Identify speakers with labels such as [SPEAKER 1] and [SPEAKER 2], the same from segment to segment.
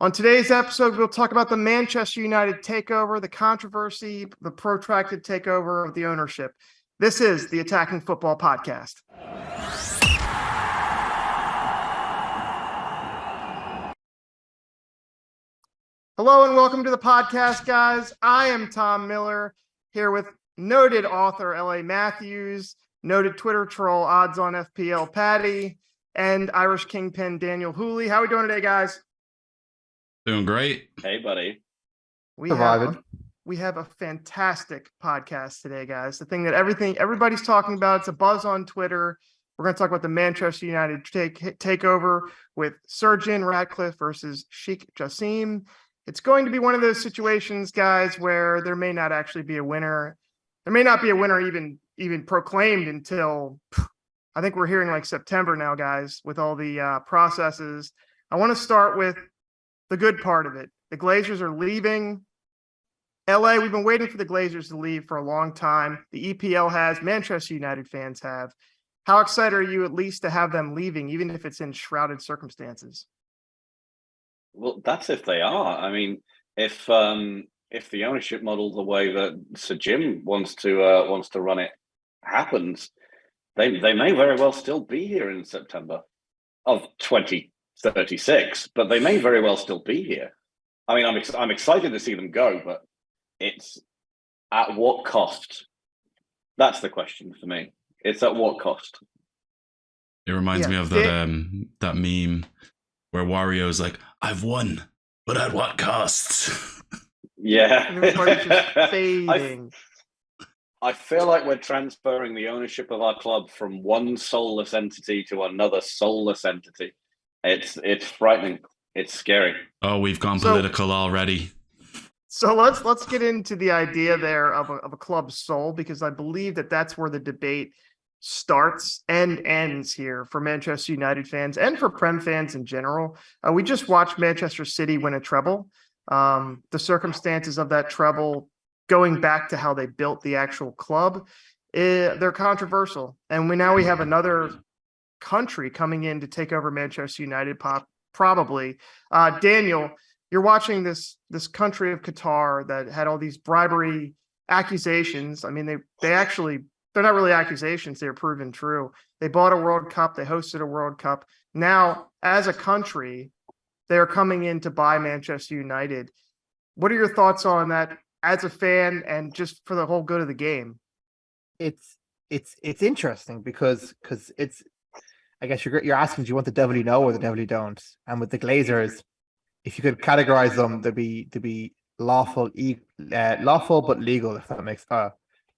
[SPEAKER 1] On today's episode, we'll talk about the Manchester United takeover, the controversy, the protracted takeover of the ownership. This is the Attacking Football Podcast. Hello and welcome to the podcast, guys. I am Tom Miller, here with noted author L.A. Matthews, noted Twitter troll Odds on FPL Paddy, and Irish Kingpin Daniel Whooley. How are we doing today, guys?
[SPEAKER 2] Doing great.
[SPEAKER 3] Hey, buddy.
[SPEAKER 1] We have a fantastic podcast today, guys. The thing that everybody's talking about, it's a buzz on Twitter. We're going to talk about the Manchester United takeover with Sir Jim Ratcliffe versus Sheikh Jassim. It's going to be one of those situations, guys, where there may not actually be a winner. There may not be a winner even proclaimed until, I think we're hearing like September now, guys, with all the processes. I want to start with the good part of it. The Glazers are leaving. LA, we've been waiting for the Glazers to leave for a long time. The EPL has, Manchester United fans have. How excited are you at least to have them leaving, even if it's in shrouded circumstances?
[SPEAKER 3] Well, that's if they are. I mean, if the ownership model, the way that Sir Jim wants to run it, happens, they may very well still be here in September of 2036, but they may very well still be here. I mean, I'm excited to see them go, but it's at what cost? That's the question for me. It's at what cost?
[SPEAKER 2] It reminds me of that meme where Wario's like, "I've won, but at what cost?"
[SPEAKER 3] Yeah.
[SPEAKER 1] Everybody's just fading.
[SPEAKER 3] I feel like we're transferring the ownership of our club from one soulless entity to another soulless entity. It's frightening. It's scary.
[SPEAKER 2] Oh, we've gone political already.
[SPEAKER 1] So let's get into the idea there of a club's soul, because I believe that that's where the debate starts and ends here for Manchester United fans and for Prem fans in general. We just watched Manchester City win a treble. The circumstances of that treble, going back to how they built the actual club, they're controversial. And we have another country coming in to take over Manchester United, probably. Daniel, you're watching this country of Qatar that had all these bribery accusations. I mean, they're not really accusations. They're proven true. They bought a World Cup. They hosted a World Cup. Now, as a country, they're coming in to buy Manchester United. What are your thoughts on that as a fan and just for the whole good of the game?
[SPEAKER 4] It's interesting because it's, I guess you're asking, do you want the devil you know or the devil you don't? And with the Glazers, if you could categorize them, to be lawful but legal, if that makes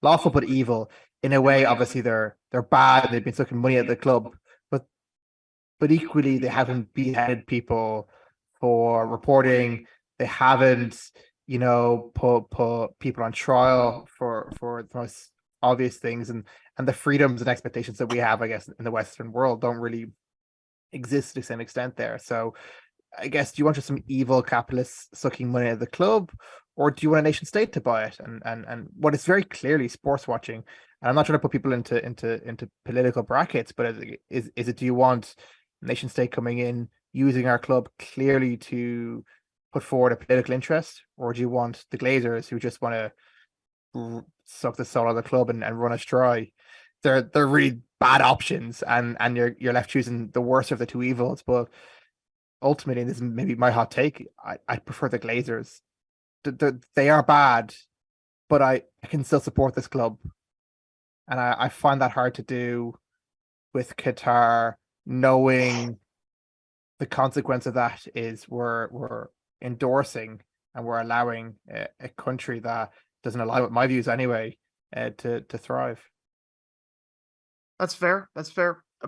[SPEAKER 4] lawful but evil. In a way, obviously they're bad. They've been sucking money at the club, but equally they haven't beheaded people for reporting. They haven't, put people on trial for the most obvious things, and the freedoms and expectations that we have, I guess, in the Western world don't really exist to the same extent there. So I guess, do you want just some evil capitalists sucking money out of the club, or do you want a nation state to buy it? And what is very clearly sports watching, and I'm not trying to put people into political brackets, but is it, do you want a nation state coming in using our club clearly to put forward a political interest, or do you want the Glazers who just want to suck the soul out of the club and run us dry? They're really bad options, and you're left choosing the worst of the two evils. But ultimately, and this is maybe my hot take, I prefer the Glazers. They are bad, but I can still support this club, and I find that hard to do with Qatar, knowing the consequence of that is we're endorsing and we're allowing a country that doesn't align with my views anyway to thrive.
[SPEAKER 1] That's fair.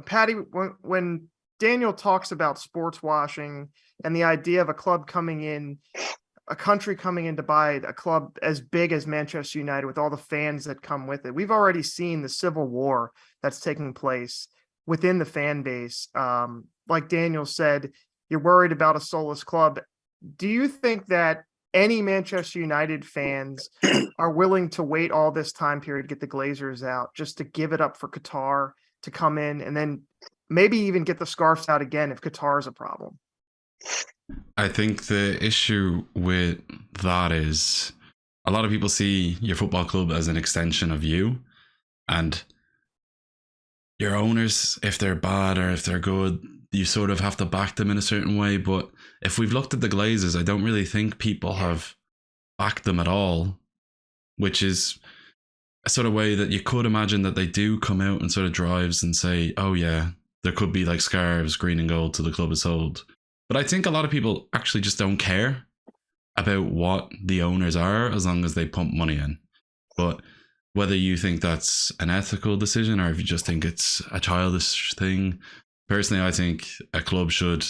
[SPEAKER 1] Paddy, when Daniel talks about sports washing and the idea of a club coming in, a country coming in to buy a club as big as Manchester United with all the fans that come with it, we've already seen the civil war that's taking place within the fan base. Like Daniel said, you're worried about a soulless club. Do you think that any Manchester United fans are willing to wait all this time period, get the Glazers out, just to give it up for Qatar to come in and then maybe even get the scarves out again if Qatar is a problem?
[SPEAKER 2] I think the issue with that is a lot of people see your football club as an extension of you, and your owners, if they're bad or if they're good, you sort of have to back them in a certain way. But if we've looked at the Glazers, I don't really think people have backed them at all, which is a sort of way that you could imagine that they do come out and sort of drives and say, oh yeah, there could be like scarves, green and gold till the club is sold. But I think a lot of people actually just don't care about what the owners are as long as they pump money in. But whether you think that's an ethical decision or if you just think it's a childish thing, personally, I think a club should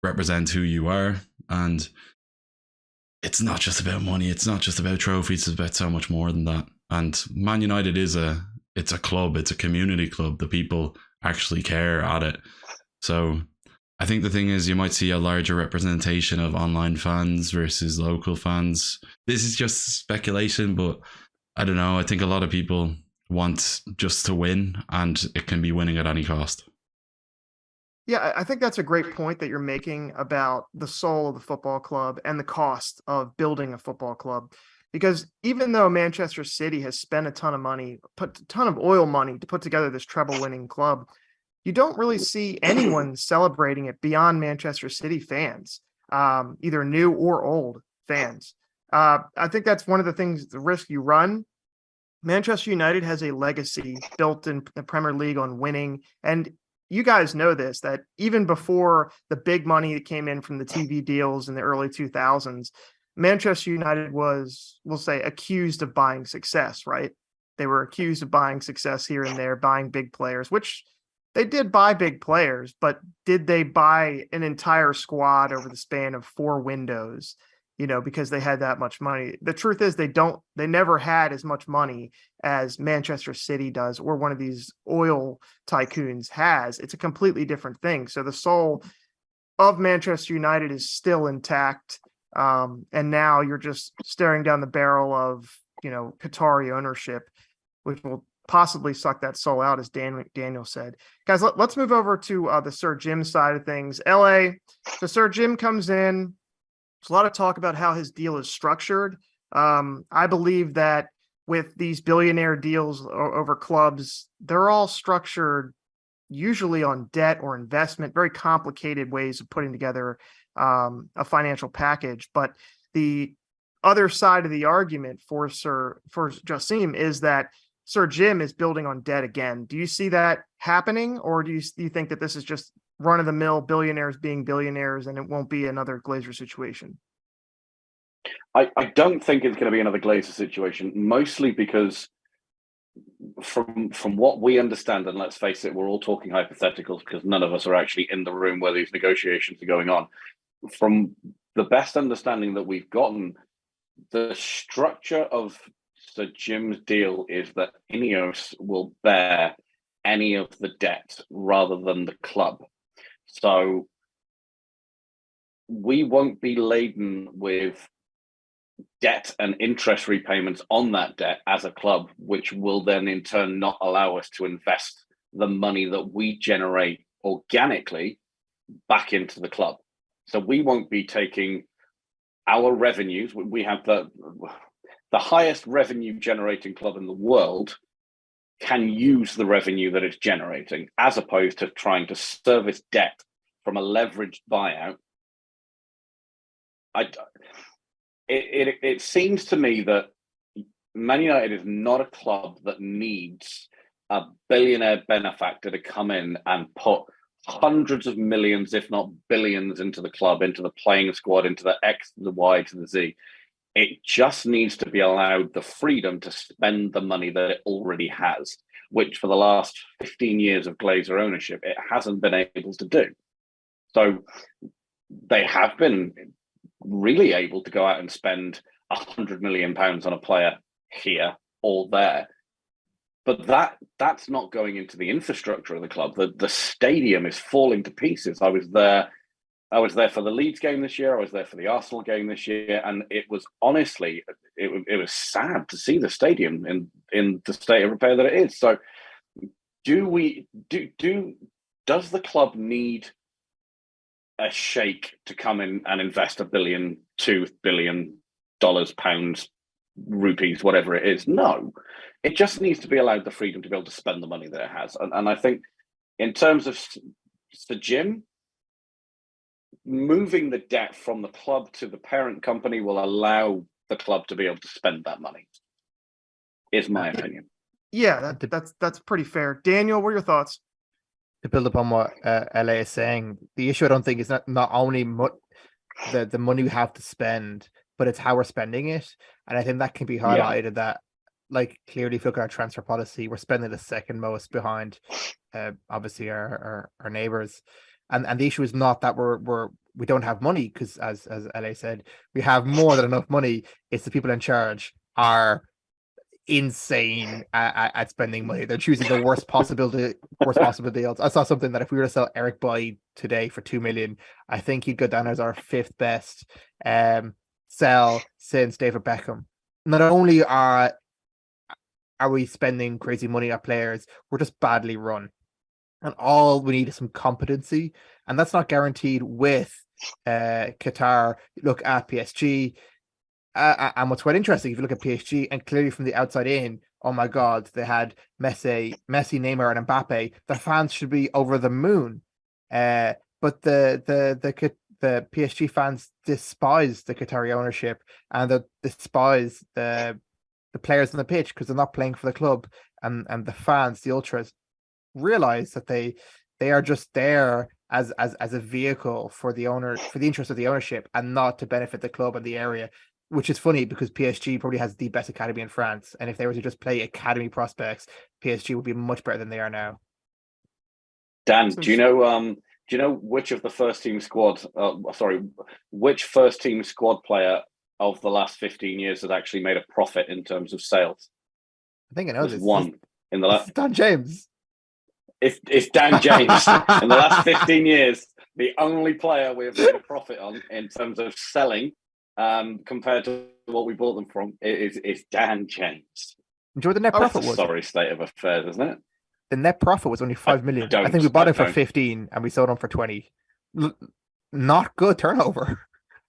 [SPEAKER 2] represent who you are. And it's not just about money. It's not just about trophies. It's about so much more than that. And Man United it's a club. It's a community club. The people actually care at it. So I think the thing is you might see a larger representation of online fans versus local fans. This is just speculation, but I don't know. I think a lot of people want just to win, and it can be winning at any cost.
[SPEAKER 1] Yeah, I think that's a great point that you're making about the soul of the football club and the cost of building a football club. Because even though Manchester City has spent a ton of money, put a ton of oil money to put together this treble winning club, you don't really see anyone celebrating it beyond Manchester City fans, either new or old fans. I think that's one of the things, the risk you run. Manchester United has a legacy built in the Premier League on winning. And you guys know this, that even before the big money that came in from the TV deals in the early 2000s, Manchester United was, we'll say, accused of buying success, right? They were accused of buying success here and there, buying big players, which they did buy big players, but did they buy an entire squad over the span of 4 windows? Because they had that much money. The truth is they never had as much money as Manchester City does, or one of these oil tycoons has. It's a completely different thing. So the soul of Manchester United is still intact. And now you're just staring down the barrel of, Qatari ownership, which will possibly suck that soul out, as Daniel said. Guys, let's move over to the Sir Jim side of things. LA, so Sir Jim comes in. There's a lot of talk about how his deal is structured. I believe that with these billionaire deals over clubs, they're all structured usually on debt or investment, very complicated ways of putting together a financial package. But the other side of the argument for Jassim is that Sir Jim is building on debt again. Do you see that happening, or do you think that this is just run-of-the-mill billionaires being billionaires and it won't be another Glazer situation?
[SPEAKER 3] I don't think it's going to be another Glazer situation, mostly because from what we understand, and let's face it, we're all talking hypotheticals because none of us are actually in the room where these negotiations are going on. From the best understanding that we've gotten, the structure of Sir Jim's deal is that Ineos will bear any of the debt rather than the club. So we won't be laden with debt and interest repayments on that debt as a club, which will then in turn not allow us to invest the money that we generate organically back into the club. So we won't be taking our revenues. We have the highest revenue generating club in the world can use the revenue that it's generating, as opposed to trying to service debt from a leveraged buyout. It seems to me that Man United is not a club that needs a billionaire benefactor to come in and put hundreds of millions, if not billions, into the club, into the playing squad, into the X, the Y, to the Z. It just needs to be allowed the freedom to spend the money that it already has, which for the last 15 years of Glazer ownership, it hasn't been able to do. So they have been really able to go out and spend £100 million on a player here or there. But that's not going into the infrastructure of the club. The stadium is falling to pieces. I was there for the Leeds game this year. I was there for the Arsenal game this year, and it was honestly, it was sad to see the stadium in the state of repair that it is. So, does the club need a sheikh to come in and invest $1 billion, $2 billion, pounds, rupees, whatever it is. No, it just needs to be allowed the freedom to be able to spend the money that it has. And I think in terms of the gym, moving the debt from the club to the parent company will allow the club to be able to spend that money, is my opinion.
[SPEAKER 1] Yeah, that's pretty fair. Daniel, what are your thoughts?
[SPEAKER 4] To build upon what LA is saying, the issue I don't think is not only the money we have to spend, but it's how we're spending it. And I think that can be highlighted that, like, clearly if you look at our transfer policy, we're spending the second most behind obviously our neighbors. And the issue is not that we don't have money, because as LA said, we have more than enough money. It's the people in charge are insane at spending money. They're choosing the worst possible deals. I saw something that if we were to sell Eric Boyd today for 2 million, I think he'd go down as our 5th best sell since David Beckham. Not only are we spending crazy money at players, we're just badly run. And all we need is some competency. And that's not guaranteed with Qatar. Look at PSG. And what's quite interesting, if you look at PSG, and clearly from the outside in, oh my God, they had Messi, Neymar, and Mbappe. The fans should be over the moon. But the PSG fans despise the Qatari ownership, and they despise the players on the pitch because they're not playing for the club. And the fans, the ultras, realize that they are just there as a vehicle for the owner, for the interest of the ownership, and not to benefit the club and the area. Which is funny because PSG probably has the best academy in France, and if they were to just play academy prospects, PSG would be much better than they are now.
[SPEAKER 3] Dan, do you know which of the which first team squad player of the last 15 years has actually made a profit in terms of sales?
[SPEAKER 4] I think I know this.
[SPEAKER 3] One in the last.
[SPEAKER 4] Dan James.
[SPEAKER 3] It's Dan James. In the last 15 years, the only player we have made a profit on in terms of selling, compared to what we bought them from, is Dan James.
[SPEAKER 4] Enjoy the net profit.
[SPEAKER 3] That's a sorry state of affairs, isn't it?
[SPEAKER 4] The net profit was only 5 million. I think we bought it for 15 and we sold them for 20. Not good turnover.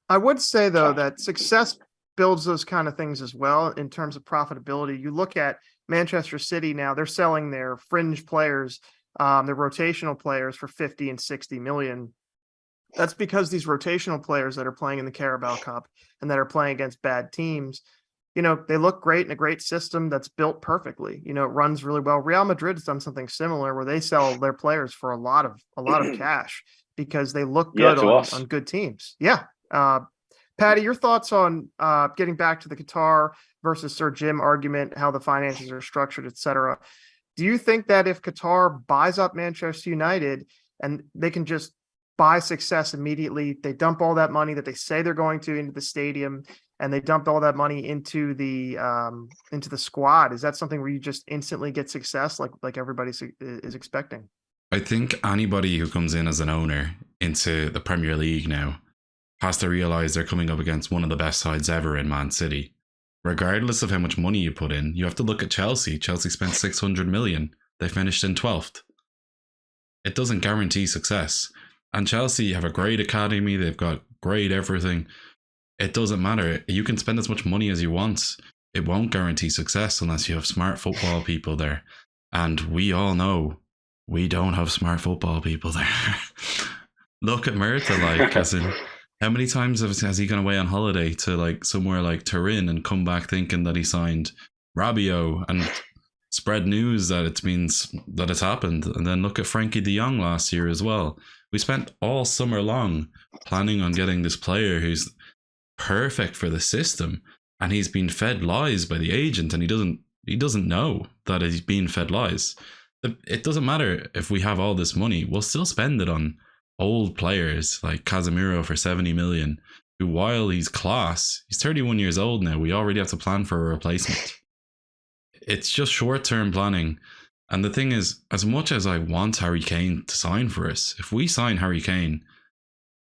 [SPEAKER 1] I would say though that success builds those kind of things as well in terms of profitability. You look at Manchester City now; they're selling their fringe players, their rotational players, for 50 and 60 million. That's because these rotational players that are playing in the Carabao Cup and that are playing against bad teams, they look great in a great system that's built perfectly. It runs really well. Real Madrid's done something similar where they sell their players for a lot of cash because they look good on good teams. Yeah. Paddy, your thoughts on getting back to the Qatar versus Sir Jim argument, how the finances are structured, etc. Do you think that if Qatar buys up Manchester United and they can just buy success immediately, they dump all that money that they say they're going to into the stadium, and they dump all that money into the squad, is that something where you just instantly get success like everybody is expecting?
[SPEAKER 2] I think anybody who comes in as an owner into the Premier League now has to realise they're coming up against one of the best sides ever in Man City. Regardless of how much money you put in, you have to look at Chelsea. Chelsea spent 600 million. They finished in 12th. It doesn't guarantee success. And Chelsea have a great academy. They've got great everything. It doesn't matter. You can spend as much money as you want. It won't guarantee success unless you have smart football people there. And we all know we don't have smart football people there. Look at Murta, as in, how many times has he gone away on holiday to somewhere like Turin and come back thinking that he signed Rabiot and spread news that it means that it's happened? And then look at Frankie de Jong last year as well. We spent all summer long planning on getting this player who's perfect for the system, and he's been fed lies by the agent, and he doesn't know that he's being fed lies. It doesn't matter if we have all this money, we'll still spend it on old players like Casemiro for 70 million, who, while he's class, he's 31 years old now. We already have to plan for a replacement. It's just short-term planning. And the thing is, as much as I want Harry Kane to sign for us, if we sign Harry Kane,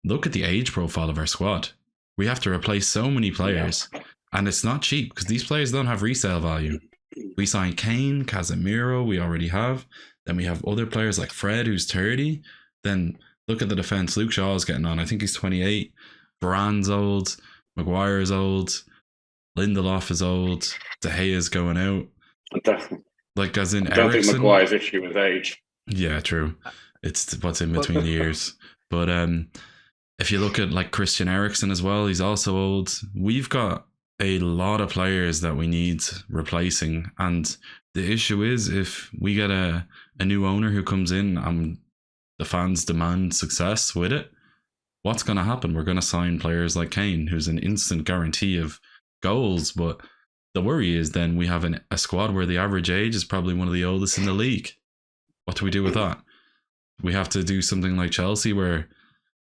[SPEAKER 2] look at the age profile of our squad. We have to replace so many players, and it's not cheap because these players don't have resale value. We sign Kane, Casemiro, we already have. Then we have other players like Fred, who's 30. Then look at the defense. Luke Shaw's getting on. I think he's 28. Varane's old. Maguire's old. Lindelof is old. De Gea's going out. Like, as in
[SPEAKER 3] I don't think
[SPEAKER 2] Eriksen.
[SPEAKER 3] Maguire's issue is age.
[SPEAKER 2] Yeah, true. It's what's in between the years. But if you look at like Christian Eriksen as well, he's also old. We've got a lot of players that we need replacing. And the issue is, if we get a new owner who comes in and the fans demand success with it, what's going to happen? We're going to sign players like Kane, who's an instant guarantee of goals. But the worry is then we have a squad where the average age is probably one of the oldest in the league. What do we do with that? We have to do something like Chelsea, where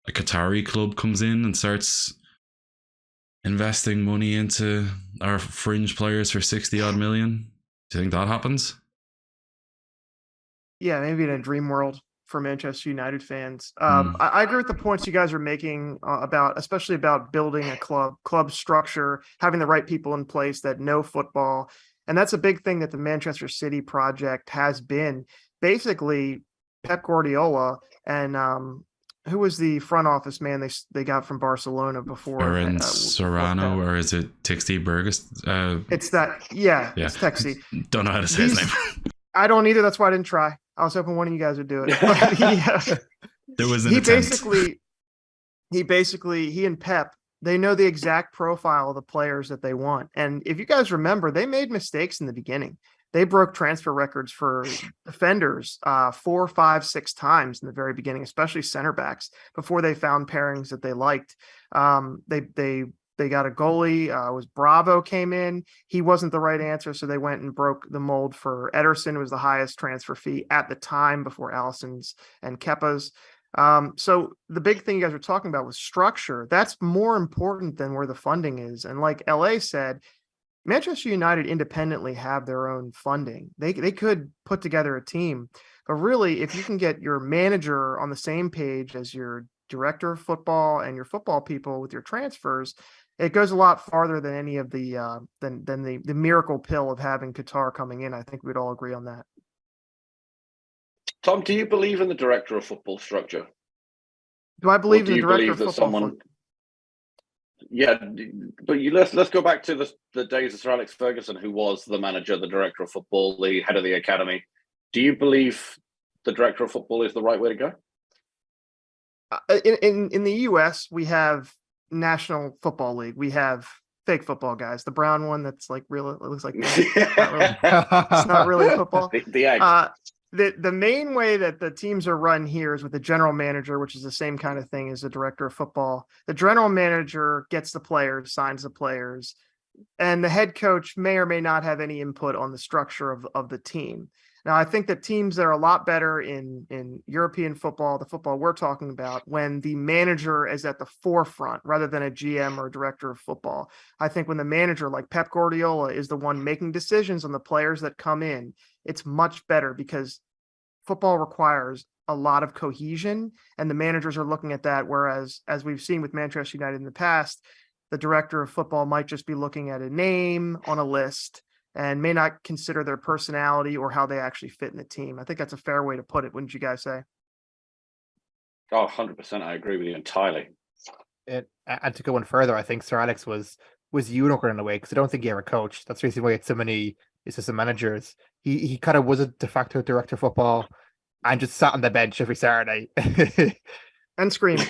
[SPEAKER 2] a Qatari club comes in and starts investing money into our fringe players for 60 odd million. Do you think that happens?
[SPEAKER 1] Yeah, maybe in a dream world for Manchester United fans. I agree with the points you guys are making especially about building a club structure, having the right people in place that know football. And that's a big thing that the Manchester City project has been. Basically, Pep Guardiola and who was the front office man they got from Barcelona before?
[SPEAKER 2] Aaron Serrano, or is it Tixty Burgess?
[SPEAKER 1] It's that, yeah. It's Texie.
[SPEAKER 2] Don't know how to say his name.
[SPEAKER 1] I don't either. That's why I didn't try. I was hoping one of you guys would do it. But
[SPEAKER 2] there was an attempt.
[SPEAKER 1] He and Pep, they know the exact profile of the players that they want. And if you guys remember, they made mistakes in the beginning. They broke transfer records for defenders 4, 5, 6 times in the very beginning, especially center backs, before they found pairings that they liked. They got a goalie, was Bravo came in. He wasn't the right answer, so they went and broke the mold for Ederson, who was the highest transfer fee at the time before Alisson's and Kepa's. So the big thing you guys were talking about was structure. That's more important than where the funding is. And like LA said, Manchester United independently have their own funding. They could put together a team, but really, if you can get your manager on the same page as your director of football and your football people with your transfers, it goes a lot farther than any of the than the miracle pill of having Qatar coming in. I think we'd all agree on that.
[SPEAKER 3] Tom, do you believe in the director of football structure?
[SPEAKER 1] Do I believe in the director of football?
[SPEAKER 3] Yeah, but let's go back to the days of Sir Alex Ferguson, who was the manager, the director of football, the head of the academy. Do you believe the director of football is the right way to go?
[SPEAKER 1] In the US, we have National Football League. We have fake football guys. The brown one that's like real. It looks like it's not really football.
[SPEAKER 3] The egg.
[SPEAKER 1] The main way that the teams are run here is with the general manager, which is the same kind of thing as the director of football. The general manager gets the players, signs the players, and the head coach may or may not have any input on the structure of the team. Now, I think that teams that are a lot better in European football, the football we're talking about, when the manager is at the forefront rather than a GM or a director of football. I think when the manager, like Pep Guardiola, is the one making decisions on the players that come in, it's much better because football requires a lot of cohesion, and the managers are looking at that. Whereas, as we've seen with Manchester United in the past, the director of football might just be looking at a name on a list and may not consider their personality or how they actually fit in the team. I think that's a fair way to put it. Wouldn't you guys say?
[SPEAKER 3] Oh, 100%. I agree with you entirely.
[SPEAKER 4] And to go one further, I think Sir Alex was unicorn in a way, because I don't think he ever coached. That's the reason why it's so many assistant managers. He kind of was a de facto director of football and just sat on the bench every Saturday
[SPEAKER 1] and screamed.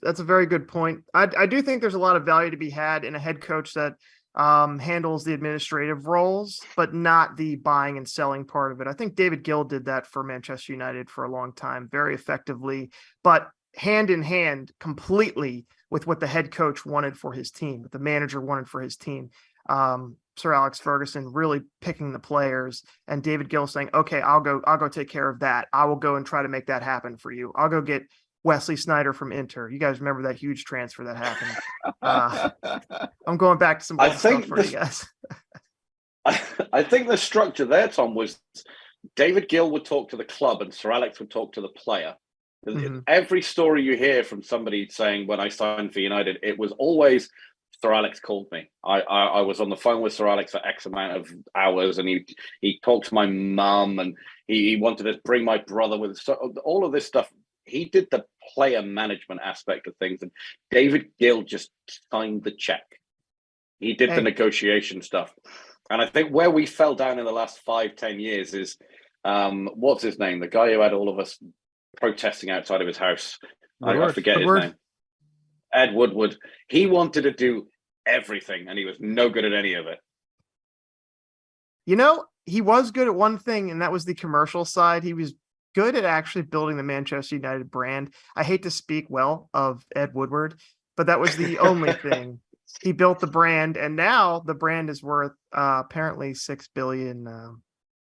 [SPEAKER 1] That's a very good point. I do think there's a lot of value to be had in a head coach that handles the administrative roles, but not the buying and selling part of it. I think David Gill did that for Manchester United for a long time, very effectively, but hand in hand completely with what the head coach wanted for his team, what the manager wanted for his team. Sir Alex Ferguson really picking the players, and David Gill saying, okay, I'll go take care of that. I will go and try to make that happen for you. I'll go get Wesley Sneijder from Inter. You guys remember that huge transfer that happened? I'm going back to some old stuff for you guys.
[SPEAKER 3] I think the structure there, Tom, was David Gill would talk to the club and Sir Alex would talk to the player. Mm-hmm. Every story you hear from somebody saying, when I signed for United, it was always Sir Alex called me. I was on the phone with Sir Alex for X amount of hours, and he talked to my mum, and he wanted to bring my brother with. So all of this stuff. He did the player management aspect of things, and David Gill just signed the check. He did the negotiation stuff. And I think where we fell down in the last 5-10 years is, what's his name? The guy who had all of us protesting outside of his house. I forget his name. Ed Woodward. He wanted to do everything, and he was no good at any of it.
[SPEAKER 1] You know, he was good at one thing, and that was the commercial side. He was good at actually building the Manchester United brand. I hate to speak well of Ed Woodward, but that was the only thing. He built the brand, and now the brand is worth apparently 6 billion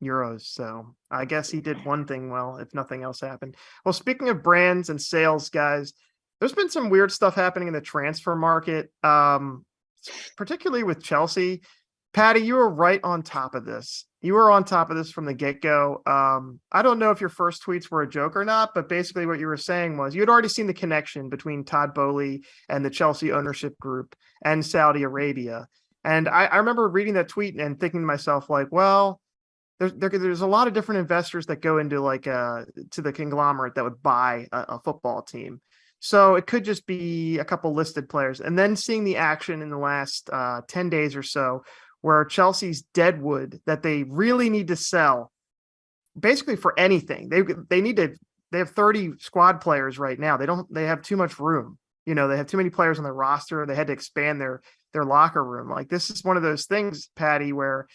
[SPEAKER 1] euros. So I guess he did one thing well, if nothing else happened. Well, speaking of brands and sales, guys, there's been some weird stuff happening in the transfer market, particularly with Chelsea. Paddy, you were right on top of this. You were on top of this from the get-go. I don't know if your first tweets were a joke or not, but basically what you were saying was you had already seen the connection between Todd Boehly and the Chelsea ownership group and Saudi Arabia. And I remember reading that tweet and thinking to myself, like, well, there's a lot of different investors that go into to the conglomerate that would buy a football team. So it could just be a couple listed players. And then seeing the action in the last 10 days or so, where Chelsea's deadwood that they really need to sell basically for anything. They have 30 squad players right now. They have too much room. You know, they have too many players on their roster. They had to expand their locker room. Like, this is one of those things, Paddy, where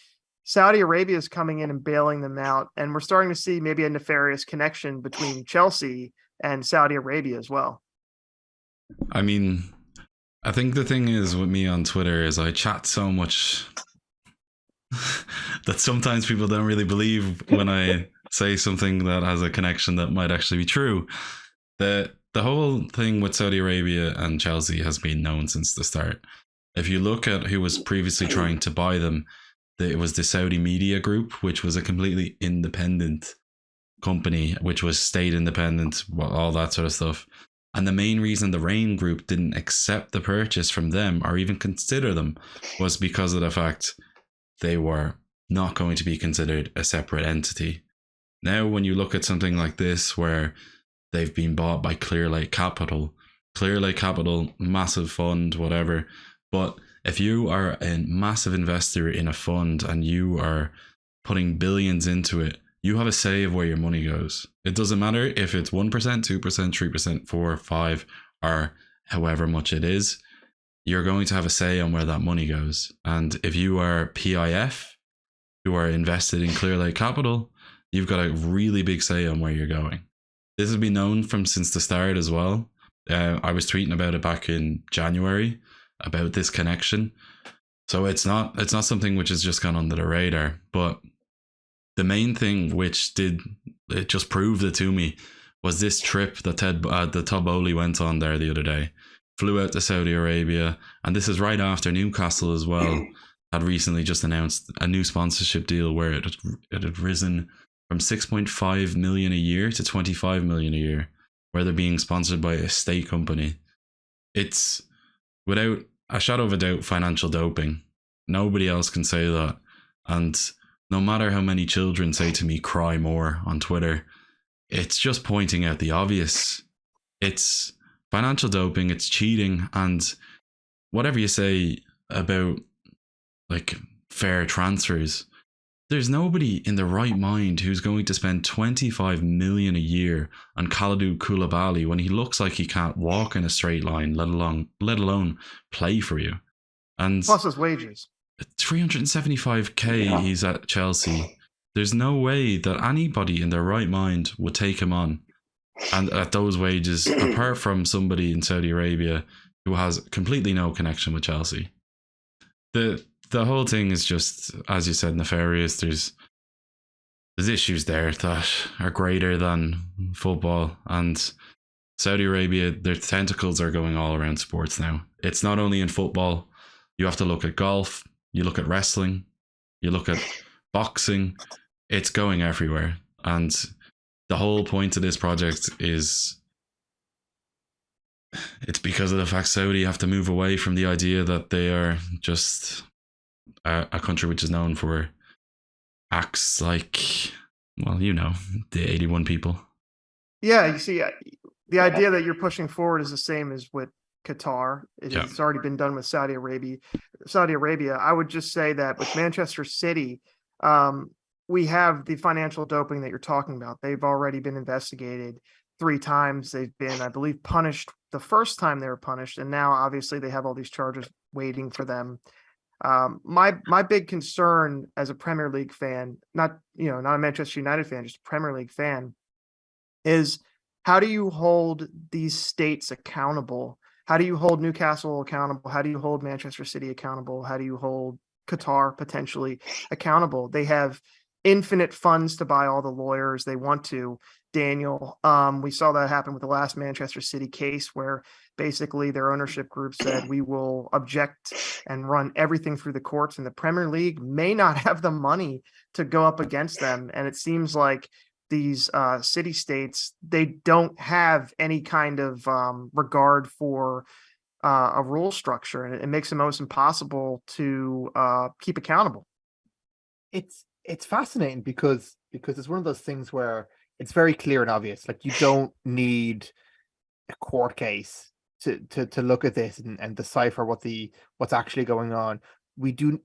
[SPEAKER 1] Saudi Arabia is coming in and bailing them out. And we're starting to see maybe a nefarious connection between Chelsea and Saudi Arabia as well.
[SPEAKER 2] I mean, I think the thing is with me on Twitter is I chat so much that sometimes people don't really believe when I say something that has a connection that might actually be true. The whole thing with Saudi Arabia and Chelsea has been known since the start. If you look at who was previously trying to buy them, it was the Saudi Media Group, which was a completely independent company, which was state independent, all that sort of stuff. And the main reason the Rain Group didn't accept the purchase from them or even consider them was because of the fact they were not going to be considered a separate entity. Now, when you look at something like this, where they've been bought by Clearlake Capital, massive fund, whatever. But if you are a massive investor in a fund and you are putting billions into it, you have a say of where your money goes. It doesn't matter if it's 1%, 2%, 3%, 4%, 5%, or however much it is. You're going to have a say on where that money goes. And if you are PIF, who are invested in Clearlake Capital, you've got a really big say on where you're going. This has been known from since the start as well. I was tweeting about it back in January about this connection. So it's not something which has just gone under the radar. But the main thing which it just proved it to me was this trip that Todd Boehly went on there the other day. Flew out to Saudi Arabia, and this is right after Newcastle as well had recently just announced a new sponsorship deal where it had risen from 6.5 million a year to 25 million a year, where they're being sponsored by a state company. It's, without a shadow of a doubt, financial doping. Nobody else can say that. And no matter how many children say to me, cry more on Twitter, it's just pointing out the obvious. It's financial doping, it's cheating, and whatever you say about like fair transfers, there's nobody in the right mind who's going to spend 25 million a year on Kalidou Koulibaly when he looks like he can't walk in a straight line, let alone play for you. And
[SPEAKER 1] plus his wages.
[SPEAKER 2] 375k he's at Chelsea. There's no way that anybody in their right mind would take him on. And at those wages, apart from somebody in Saudi Arabia who has completely no connection with Chelsea. The whole thing is just, as you said, nefarious. There's issues there that are greater than football. And Saudi Arabia, their tentacles are going all around sports now. It's not only in football. You have to look at golf. You look at wrestling. You look at boxing. It's going everywhere. And the whole point of this project is it's because of the fact Saudi have to move away from the idea that they are just a country which is known for acts like, well, the 81 people.
[SPEAKER 1] Yeah, you see, the idea that you're pushing forward is the same as with Qatar. It's already been done with Saudi Arabia. I would just say that with Manchester City, we have the financial doping that you're talking about. They've already been investigated 3 times. They've been, I believe, punished the first time they were punished, and now obviously they have all these charges waiting for them. My big concern as a Premier League fan, not a Manchester United fan, just a Premier League fan, is how do you hold these states accountable? How do you hold Newcastle accountable? How do you hold Manchester City accountable? How do you hold Qatar potentially accountable? They have infinite funds to buy all the lawyers they want to, Daniel. We saw that happen with the last Manchester City case, where basically their ownership group said, we will object and run everything through the courts, and the Premier League may not have the money to go up against them. And it seems like these city states, they don't have any kind of regard for a rule structure, and it makes it almost impossible to keep accountable.
[SPEAKER 4] It's fascinating because it's one of those things where it's very clear and obvious. Like, you don't need a court case to look at this and decipher what's actually going on. We do,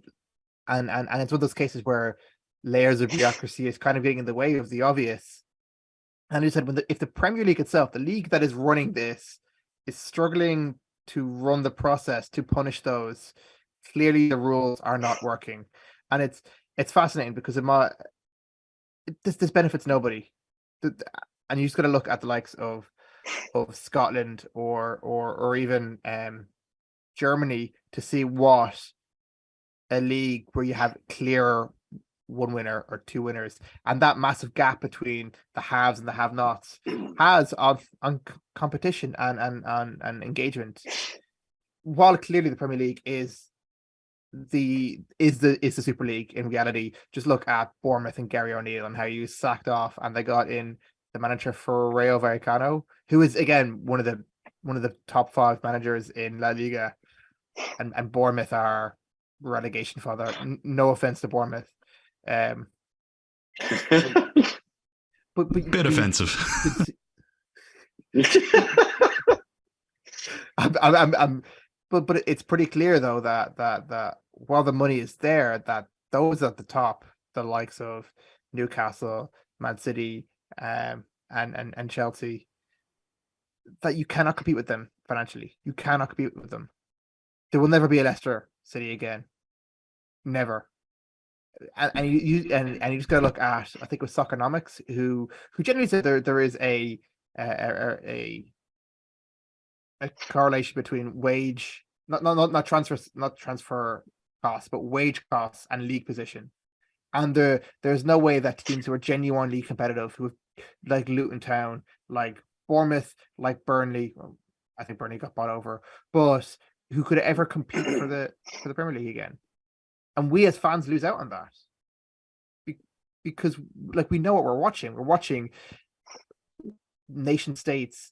[SPEAKER 4] and it's one of those cases where layers of bureaucracy is kind of getting in the way of the obvious. And you said, if the Premier League itself, the league that is running this, is struggling to run the process to punish those, clearly the rules are not working. And it's fascinating because this benefits nobody. And you just got to look at the likes of Scotland or even Germany to see what a league where you have clearer one winner or 2 winners, and that massive gap between the haves and the have-nots has on competition and engagement. While clearly the Premier League is the Super League in reality, just look at Bournemouth and Gary O'Neill and how he was sacked off, and they got in the manager for Rayo Vallecano, who is again one of the top 5 managers in La Liga, and Bournemouth are relegation fodder. No offense to Bournemouth. But
[SPEAKER 2] bit offensive.
[SPEAKER 4] But it's pretty clear though that while the money is there, that those at the top, the likes of Newcastle, Man City, and Chelsea, that you cannot compete with them financially. You cannot compete with them. There will never be a Leicester City again. Never. And you just gotta look at, I think it was Soccernomics who generally said there is a correlation between wage, not transfer costs, but wage costs and league position. And there's no way that teams who are genuinely competitive, who like Luton Town, like Bournemouth, like Burnley, well, I think Burnley got bought over, but who could ever compete for the Premier League again. And we as fans lose out on that because, like, we know what we're watching. We're watching nation states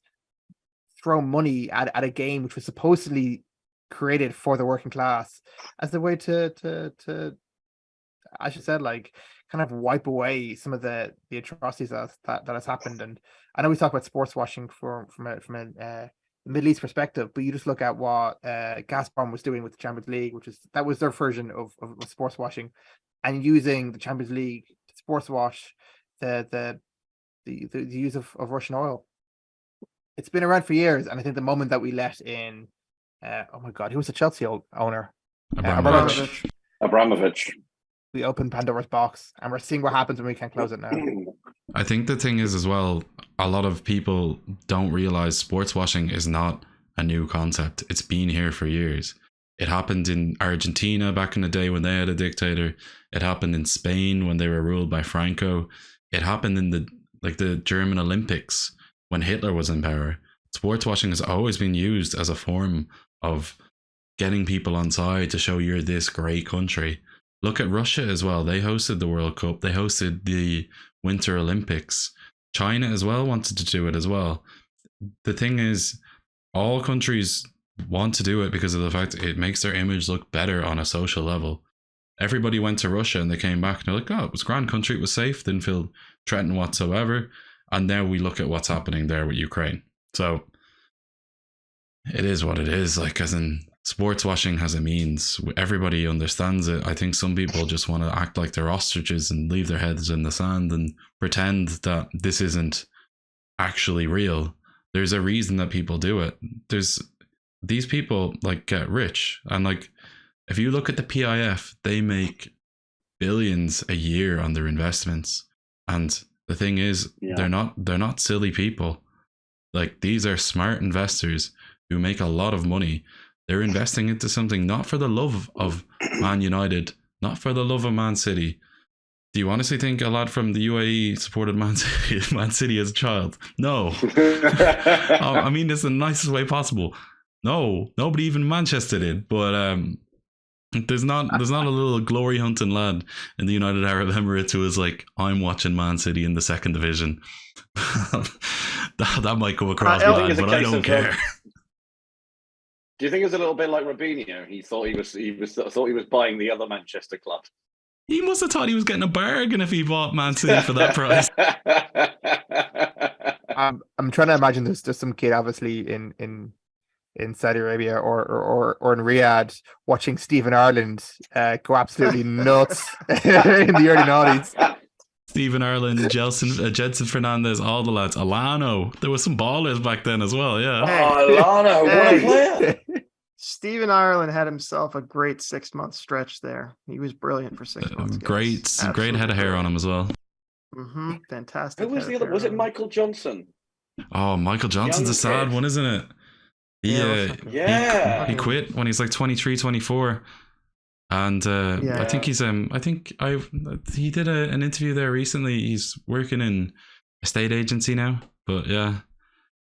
[SPEAKER 4] throw money at a game which was supposedly created for the working class as the way to as you said, like, kind of wipe away some of the atrocities that has happened. And I know we talk about sports washing from a Middle East perspective, but you just look at what Gazprom was doing with the Champions League, that was their version of sports washing, and using the Champions League to sports wash the use of Russian oil. It's been around for years, and I think the moment that we let in, oh my God, who was the Chelsea owner?
[SPEAKER 3] Abramovich.
[SPEAKER 4] We opened Pandora's box, and we're seeing what happens when we can't close it now.
[SPEAKER 2] I think the thing is as well, a lot of people don't realize sports washing is not a new concept. It's been here for years. It happened in Argentina back in the day when they had a dictator. It happened in Spain when they were ruled by Franco. It happened in the German Olympics when Hitler was in power. Sports washing has always been used as a form of getting people on side to show you're this great country. Look at Russia as well. They hosted the World Cup. They hosted the Winter Olympics. China as well wanted to do it as well. The thing is, all countries want to do it because of the fact it makes their image look better on a social level. Everybody went to Russia and they came back and they're like, oh, it was a grand country, it was safe, didn't feel threatened whatsoever. And now we look at what's happening there with Ukraine. So it is what it is. Like, as in, sports washing has a means. Everybody understands it. I think some people just want to act like they're ostriches and leave their heads in the sand and pretend that this isn't actually real. There's a reason that people do it. There's these people like get rich, and like if you look at the PIF, they make billions a year on their investments. And the thing is, they're not silly people. Like, these are smart investors who make a lot of money. They're investing into something not for the love of Man United, not for the love of Man City. Do you honestly think a lad from the UAE supported Man City as a child? No. I mean, it's the nicest way possible. No, nobody even in Manchester did. But there's not a little glory hunting lad in the United Arab Emirates who is like, I'm watching Man City in the second division. that might go across my line, but I don't care.
[SPEAKER 3] Do you think it's a little bit like Robinho? He thought he was buying the other Manchester club.
[SPEAKER 2] He must have thought he was getting a bargain if he bought Man City for that price.
[SPEAKER 4] I'm trying to imagine there's some kid obviously in Saudi Arabia or in Riyadh watching Stephen Ireland go absolutely nuts in the early 90s.
[SPEAKER 2] Stephen Ireland, Jedson Fernandez, all the lads. Alano. There was some ballers back then as well, yeah.
[SPEAKER 3] Oh, Alano, what a player.
[SPEAKER 1] Stephen Ireland had himself a great 6-month stretch there. He was brilliant for 6 months.
[SPEAKER 2] Great head of hair on him as well.
[SPEAKER 1] Fantastic.
[SPEAKER 3] Who was the other? Was it Michael Johnson?
[SPEAKER 2] Oh, Michael Johnson's a sad one, isn't it? He quit when he's like 23, 24. And I think he did an interview there recently. He's working in a state agency now. But yeah,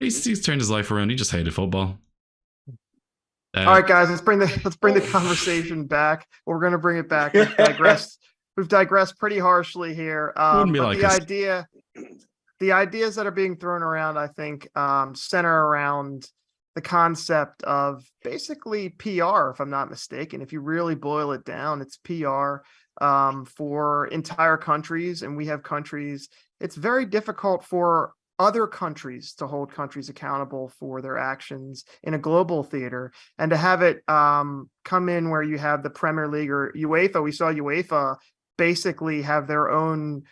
[SPEAKER 2] he's turned his life around. He just hated football.
[SPEAKER 1] All right, guys, let's bring the conversation back. We're going to bring it back. We've digressed pretty harshly here.
[SPEAKER 2] Wouldn't be
[SPEAKER 1] but
[SPEAKER 2] like
[SPEAKER 1] the ideas that are being thrown around, I think, center around the concept of basically PR, if I'm not mistaken. If you really boil it down, it's PR for entire countries, and we have countries. It's very difficult for other countries to hold countries accountable for their actions in a global theater, and to have it come in where you have the Premier League or UEFA. We saw UEFA basically have their own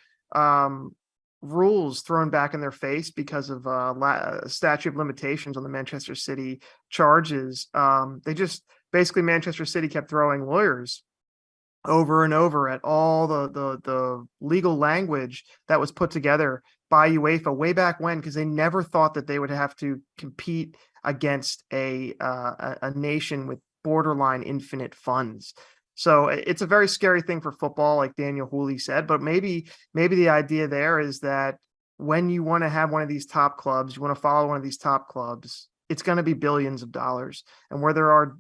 [SPEAKER 1] rules thrown back in their face because of statute of limitations on the Manchester City charges. They just basically, Manchester City kept throwing lawyers over and over at all the legal language that was put together by UEFA way back when, because they never thought that they would have to compete against a nation with borderline infinite funds. So it's a very scary thing for football, like Daniel Whooley said. But maybe the idea there is that when you want to have one of these top clubs, you want to follow one of these top clubs, it's going to be billions of dollars. And where there are,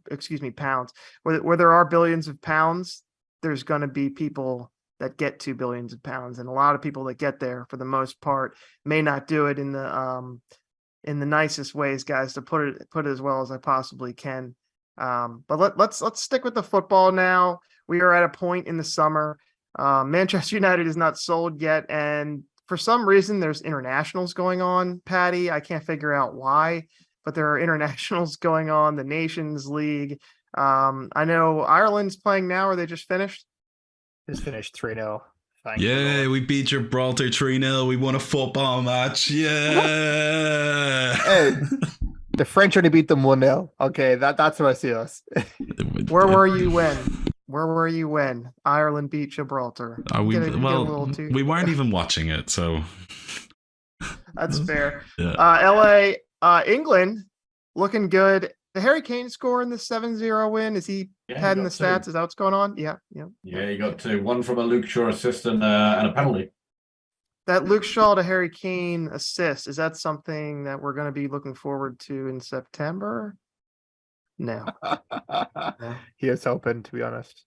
[SPEAKER 1] pounds, where there are billions of pounds, there's going to be people that get to billions of pounds, and a lot of people that get there, for the most part, may not do it in the nicest ways, guys, to put it as well as I possibly can. But let's stick with the football now. We are at a point in the summer. Manchester United is not sold yet, and for some reason there's internationals going on, Paddy. I can't figure out why, but there are internationals going on, the Nations League. I know Ireland's playing now. Are they just finished?
[SPEAKER 4] Just finished 3-0.
[SPEAKER 2] Yeah, we beat Gibraltar 3-0. We won a football match. Yeah.
[SPEAKER 4] Hey, the French only beat them 1-0. Okay, that's what I see us.
[SPEAKER 1] Where were you when Ireland beat Gibraltar?
[SPEAKER 2] We weren't even watching it, so
[SPEAKER 1] that's fair.
[SPEAKER 2] Yeah.
[SPEAKER 1] England looking good. The Harry Kane score in the 7-0 win, is he had in the stats? Is that what's going on? Yeah.
[SPEAKER 5] Yeah, he got two. One from a Luke Shaw assist and a penalty.
[SPEAKER 1] That Luke Shaw to Harry Kane assist, is that something that we're going to be looking forward to in September? No.
[SPEAKER 4] He was hoping, to be honest.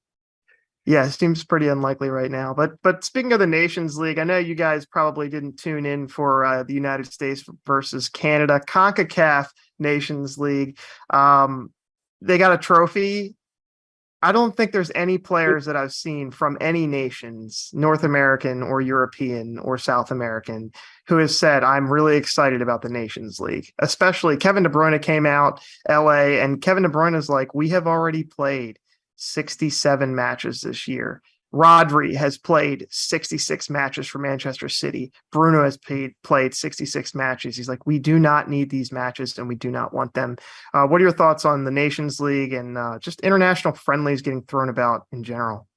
[SPEAKER 1] Yeah, it seems pretty unlikely right now. But speaking of the Nations League, I know you guys probably didn't tune in for the United States versus Canada CONCACAF Nations League. They got a trophy. I don't think there's any players that I've seen from any nations, North American or European or South American, who has said, I'm really excited about the Nations League. Especially Kevin De Bruyne came out, LA, and Kevin De Bruyne is like, we have already played 67 matches this year. Rodri has played 66 matches for Manchester City. Bruno has played 66 matches. He's like, we do not need these matches and we do not want them. What are your thoughts on the Nations League and just international friendlies getting thrown about in general?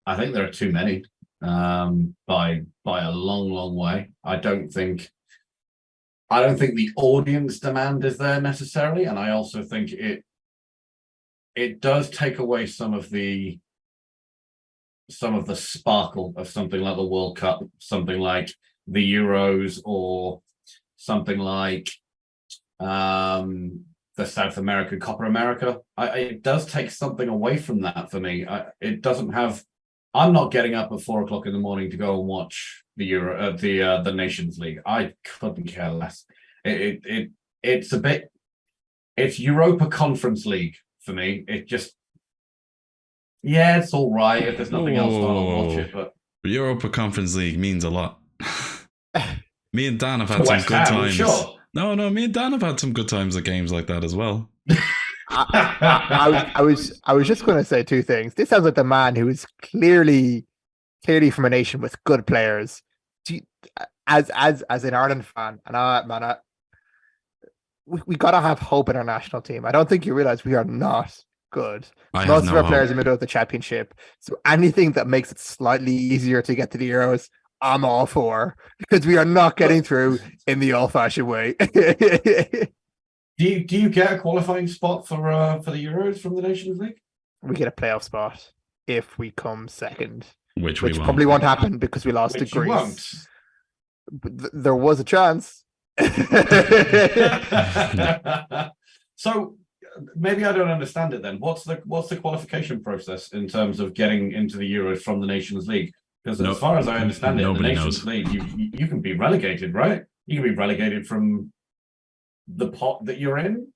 [SPEAKER 5] I think there are too many by a long way. I don't think the audience demand is there necessarily, and I also think it does take away some of the sparkle of something like the World Cup, something like the Euros, or something like the South American Copa America. It does take something away from that for me. It doesn't have. I'm not getting up at 4 o'clock in the morning to go and watch the Nations League. I couldn't care less. It's a bit. It's Europa Conference League for me. It just. Yeah, it's all right. If there's nothing else on, I'll watch it. But
[SPEAKER 2] Europa Conference League means a lot. Me and Dan have had some
[SPEAKER 5] West
[SPEAKER 2] good
[SPEAKER 5] Ham,
[SPEAKER 2] times.
[SPEAKER 5] sure.
[SPEAKER 2] No, me and Dan have had some good times at games like that as well.
[SPEAKER 4] I was just going to say two things. This sounds like the man who is clearly from a nation with good players. As an Ireland fan, and we got to have hope in our national team. I don't think you realize we are not good. Most of our players are middle of the championship. So anything that makes it slightly easier to get to the Euros, I'm all for, because we are not getting through in the old-fashioned way.
[SPEAKER 5] Do you get a qualifying spot for the Euros from the Nations League?
[SPEAKER 4] We get a playoff spot if we come second,
[SPEAKER 2] which
[SPEAKER 4] probably won't happen because we lost to Greece. There was a chance.
[SPEAKER 5] So maybe I don't understand it then. What's the qualification process in terms of getting into the Euros from the Nations League? Because as far as I understand it, the Nations League, you can be relegated, right? You can be relegated from the pot that you're in.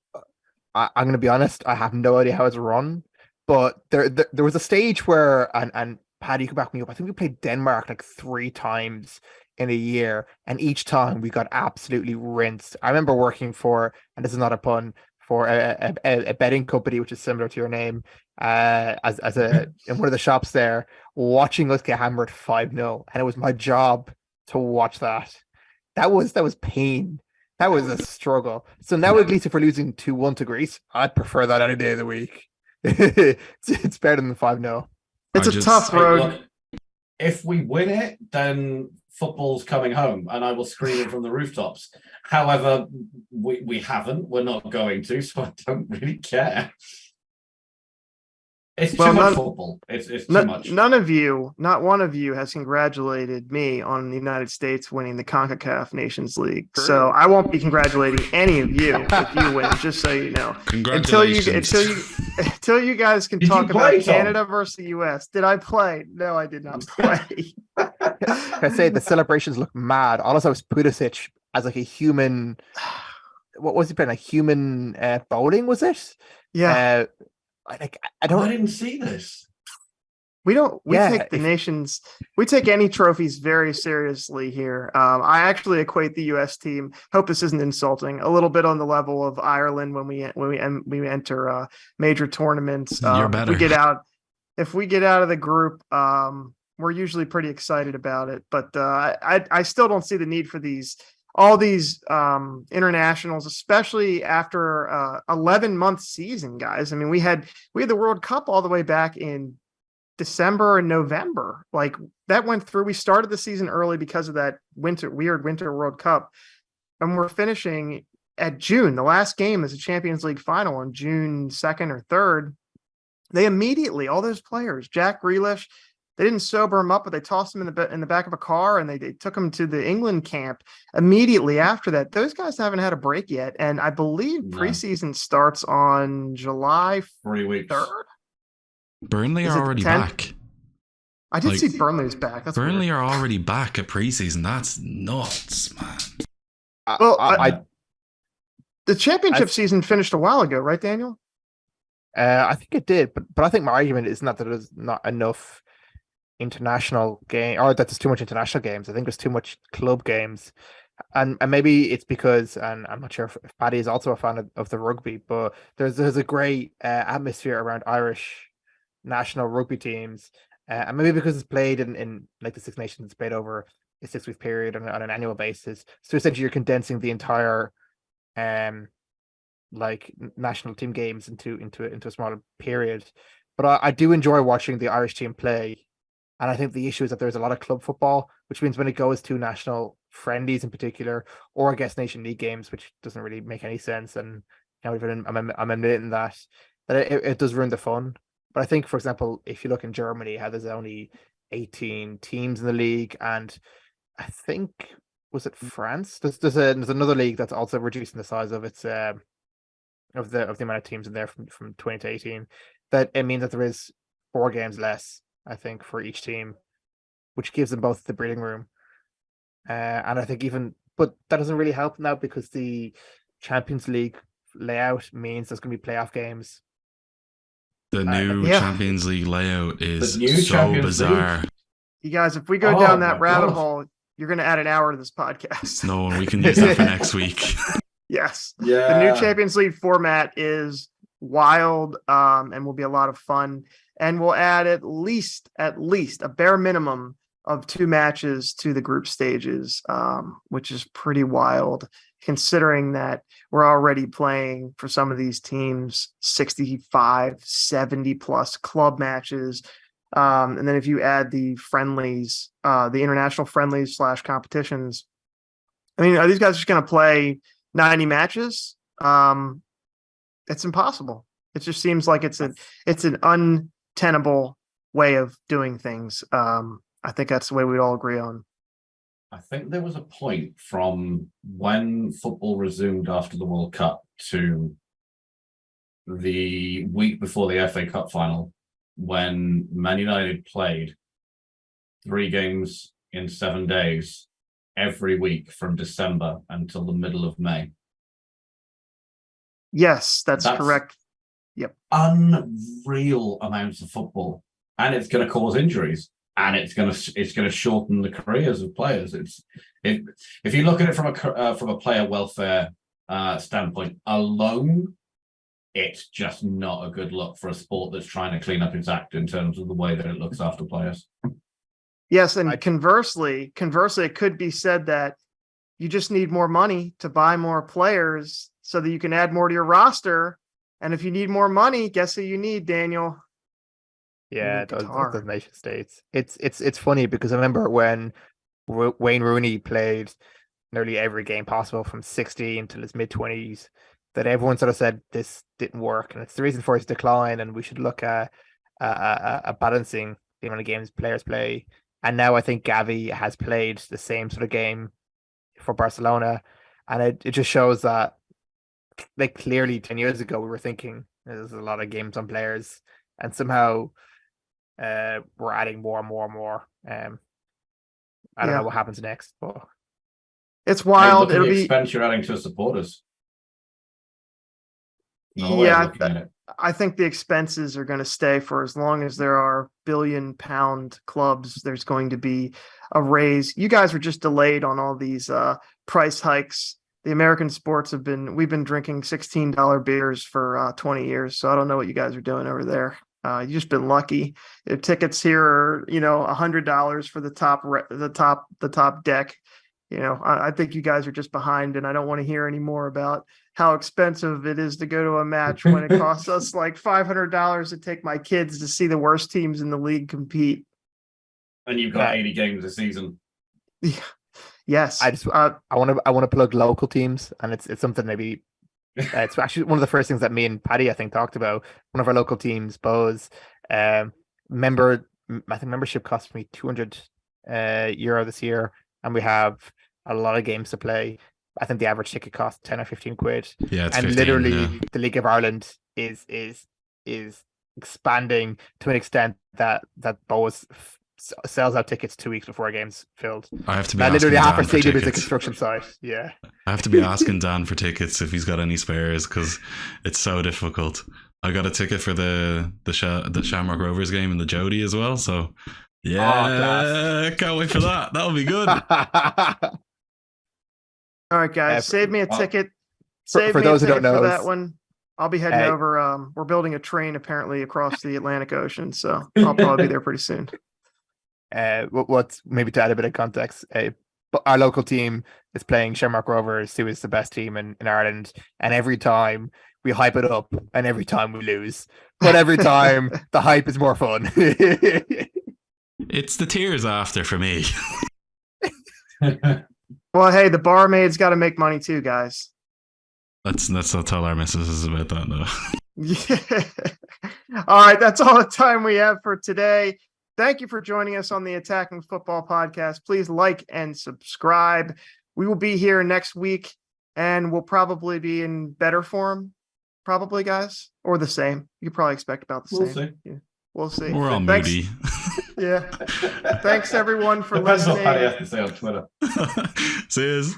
[SPEAKER 4] I'm going to be honest, I have no idea how it's run, but there was a stage where, and Paddy, you can back me up, I think we played Denmark like 3 times in a year, and each time we got absolutely rinsed. I remember working for, and this is not a pun, for a betting company which is similar to your name, as in one of the shops there, watching us get hammered 5-0, and it was my job to watch that. That was pain. That was a struggle. So now at least if we're losing 2-1 to Greece, I'd prefer that any day of the week. It's better than 5-0.
[SPEAKER 1] It's a tough road.
[SPEAKER 5] Look, if we win it, then football's coming home, and I will scream it from the rooftops. However, we haven't. We're not going to, so I don't really care. It's too much football. It's too much.
[SPEAKER 1] None of you, not one of you, has congratulated me on the United States winning the CONCACAF Nations League. So I won't be congratulating any of you if you win. Just so you know, until you guys can talk about Canada versus the US. Did I play? No, I did not play.
[SPEAKER 4] I say the celebrations look mad. Also, it was Pulisic as like a human. What was he playing? Like human bowling? Was it?
[SPEAKER 1] Yeah.
[SPEAKER 5] I didn't see this.
[SPEAKER 1] We take the nations. We take any trophies very seriously here. I actually equate the U.S. team. Hope this isn't insulting. A little bit on the level of Ireland when we enter major tournaments.
[SPEAKER 2] You're better.
[SPEAKER 1] If we get out of the group, we're usually pretty excited about it. But I still don't see the need for all these internationals, especially after 11-month season, guys. I mean, we had the World Cup all the way back in December and November. Like that went through. We started the season early because of that weird winter World Cup, and we're finishing at June. The last game is a Champions League final on June 2nd or 3rd. They immediately, all those players, Jack Grealish, they didn't sober him up, but they tossed him in the back of a car, and they took him to the England camp immediately after that. Those guys haven't had a break yet, and I believe preseason starts on July
[SPEAKER 5] 3 weeks.
[SPEAKER 1] 3rd.
[SPEAKER 2] Burnley
[SPEAKER 1] Is
[SPEAKER 2] are
[SPEAKER 1] it
[SPEAKER 2] already
[SPEAKER 1] 10th?
[SPEAKER 2] back.
[SPEAKER 1] I did
[SPEAKER 2] Like,
[SPEAKER 1] see Burnley's back. That's
[SPEAKER 2] Burnley
[SPEAKER 1] weird.
[SPEAKER 2] are already back at preseason. That's nuts, man.
[SPEAKER 1] Well, the
[SPEAKER 4] I
[SPEAKER 1] championship season finished a while ago, right, Daniel?
[SPEAKER 4] I think it did, but I think my argument is not that there's not enough international game, or that there's too much international games. I think there's too much club games, and maybe it's because, and I'm not sure if Paddy is also a fan of the rugby, but there's a great atmosphere around Irish national rugby teams, and maybe because it's played in like the Six Nations, it's played over a 6 week period on an annual basis. So essentially, you're condensing the entire like national team games into a smaller period. But I do enjoy watching the Irish team play, and I think the issue is that there's a lot of club football, which means when it goes to national friendlies in particular, or I guess Nation League games, which doesn't really make any sense, and even I'm admitting that it does ruin the fun. But I think, for example, if you look in Germany, how there's only 18 teams in the league, and I think was it France? There's another league that's also reducing the size of its of the amount of teams in there from 20 to 18. That it means that there is 4 games less, I think, for each team, which gives them both the breathing room. And I think but that doesn't really help now because the Champions League layout means there's going to be playoff games.
[SPEAKER 2] The new
[SPEAKER 1] Yeah.
[SPEAKER 2] Champions League layout is
[SPEAKER 5] new
[SPEAKER 2] so
[SPEAKER 5] Champions
[SPEAKER 2] bizarre.
[SPEAKER 5] League.
[SPEAKER 1] You guys, if we go
[SPEAKER 5] Oh
[SPEAKER 1] down
[SPEAKER 5] my
[SPEAKER 1] that rabbit
[SPEAKER 5] God.
[SPEAKER 1] hole, you're going to add an hour to this podcast.
[SPEAKER 2] No, we can use that for next week.
[SPEAKER 1] Yes.
[SPEAKER 5] Yeah.
[SPEAKER 1] The new Champions League format is wild, and will be a lot of fun. And we'll add at least a bare minimum of 2 matches to the group stages, which is pretty wild considering that we're already playing for some of these teams 65, 70 plus club matches. And then if you add the friendlies, the international friendlies / competitions, I mean, are these guys just going to play 90 matches? It's impossible. It just seems like it's an untenable way of doing things. I think that's the way we'd all agree on.
[SPEAKER 5] I think there was a point from when football resumed after the World Cup to the week before the FA Cup final when Man United played 3 games in 7 days every week from December until the middle of May.
[SPEAKER 1] Yes, that's correct. Yep.
[SPEAKER 5] Unreal amounts of football, and it's going to cause injuries, and it's going to shorten the careers of players. If you look at it from a player welfare standpoint alone, it's just not a good look for a sport that's trying to clean up its act in terms of the way that it looks after players.
[SPEAKER 1] Yes, and conversely, it could be said that you just need more money to buy more players so that you can add more to your roster. And if you need more money, guess who you need, Daniel?
[SPEAKER 4] Yeah, those nation states. It's funny because I remember when Wayne Rooney played nearly every game possible from 16 till his mid-20s, that everyone sort of said this didn't work, and it's the reason for his decline, and we should look at balancing the amount of games players play. And now I think Gavi has played the same sort of game for Barcelona, and it just shows that, like, clearly 10 years ago we were thinking there's a lot of games on players, and somehow we're adding more and more and more. I don't know what happens next, but
[SPEAKER 1] it's wild.
[SPEAKER 5] Look at the expense you're adding to supporters.
[SPEAKER 1] I think the expenses are going to stay for as long as there are billion-pound clubs. There's going to be a raise. You guys were just delayed on all these price hikes. The American sports we've been drinking $16 beers for 20 years. So I don't know what you guys are doing over there. You've just been lucky. The tickets here are, $100 for the top deck. I think you guys are just behind, and I don't want to hear any more about how expensive it is to go to a match when it costs us like $500 to take my kids to see the worst teams in the league compete.
[SPEAKER 5] And you've got 80 games a season.
[SPEAKER 1] Yes.
[SPEAKER 4] I want to plug local teams, and it's something maybe it's actually one of the first things that me and Paddy, I think, talked about. One of our local teams, Bose, I think membership cost me €200 this year, and we have a lot of games to play. I think the average ticket costs 10 or 15 quid.
[SPEAKER 2] Yeah, it's
[SPEAKER 4] and
[SPEAKER 2] 15,
[SPEAKER 4] literally
[SPEAKER 2] yeah.
[SPEAKER 4] the League of Ireland is expanding to an extent that Boas sells out tickets 2 weeks before a game's filled.
[SPEAKER 2] I have to be
[SPEAKER 4] Now,
[SPEAKER 2] asking
[SPEAKER 4] literally half our
[SPEAKER 2] Dan for
[SPEAKER 4] stadium is a
[SPEAKER 2] tickets.
[SPEAKER 4] construction site. Yeah.
[SPEAKER 2] I have to be asking Dan for tickets if he's got any spares because it's so difficult. I got a ticket for the Shamrock Rovers game in the Jody as well. So yeah, can't wait for that. That'll be good.
[SPEAKER 1] All right, guys, save me a ticket. Save
[SPEAKER 4] for
[SPEAKER 1] me
[SPEAKER 4] those
[SPEAKER 1] a
[SPEAKER 4] who don't
[SPEAKER 1] ticket for
[SPEAKER 4] know,
[SPEAKER 1] that one. I'll be heading over. We're building a train apparently across the Atlantic Ocean, so I'll probably be there pretty soon.
[SPEAKER 4] What's maybe to add a bit of context, our local team is playing Shamrock Rovers, who is the best team in Ireland, and every time we hype it up, and every time we lose, but every time the hype is more fun.
[SPEAKER 2] It's the tears after for me.
[SPEAKER 1] Well, hey, the barmaid's got to make money too, guys.
[SPEAKER 2] Let's not tell our missus about that though.
[SPEAKER 1] Yeah. All right, that's all the time we have for today. Thank you for joining us on the Attacking Football Podcast. Please like and subscribe. We will be here next week, and we'll probably be in better form, probably, guys, or the same. You probably expect about the same.
[SPEAKER 5] See.
[SPEAKER 1] Yeah, we'll see.
[SPEAKER 2] We're all
[SPEAKER 1] Thanks.
[SPEAKER 2] moody.
[SPEAKER 1] Yeah. Thanks, everyone, for
[SPEAKER 5] Depends
[SPEAKER 1] listening.
[SPEAKER 5] what Paddy has to say on Twitter.
[SPEAKER 2] Cheers.